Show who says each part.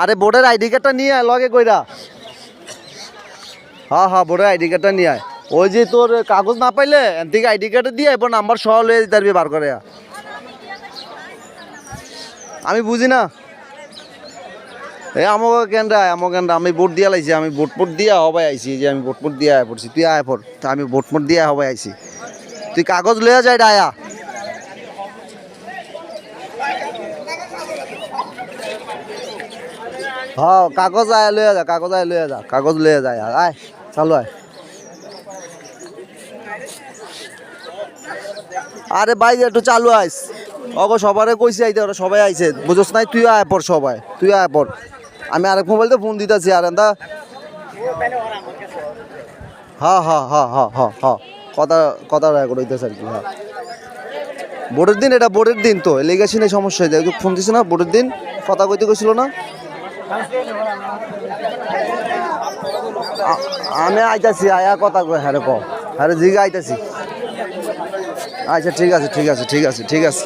Speaker 1: আরে বোর্ডের আইডি কার্ডটা নিয়ে আয় লগে কইরা। হ্যাঁ হ্যাঁ বোর্ডের আইডি কার্ডটা নিয়ে আয়। ওই যে তোর কাগজ না পাইলে এদিকে আইডি কার্ডে দিয়ে এরপর নাম্বার সহ লয়ে দিতে পারবি বার করে। আমি বুঝি না আমাকে কেন্দ্রা আমি ভোট দিয়া লাইছি, আমি ভোট দিয়া হবাই আইছি যে আমি ভোট দিয়া আয় পড়ছি, তুই আয় পড়, আমি ভোট দিয়া হবাই আইছি, তুই কাগজ লইয়া যাই আয়া। হ্যাঁ কাগজ আয় লইয়া যা, কাগজ লইয়া যায় আয় চালু আয়। আরে ভাই একটু চালু আইস, সবারে কইছি আইতে, ওরা সবাই আইছে বুঝছ নাই, তুই আয় পড়, তুই আয় পড়। আমি আরেক মোবাইলতে ফোন দিতেছি আর এন্দা। হ্যাঁ হ্যাঁ হ্যাঁ হ্যাঁ হ্যাঁ হ্যাঁ কথা রেকর্ড হইতেছে আর কি। হ্যাঁ ভোটের দিন, এটা ভোটের দিন তো লেগেছি না, সমস্যা হয়ে যায়, ফোন দিছি না ভোটের দিন কথা কইতে গেছিল না। আমি আইতাছি, আয়া কথা কই, হ্যাঁ রে ক, হ্যাঁ রে জিগা আইতাছি। আচ্ছা ঠিক আছে।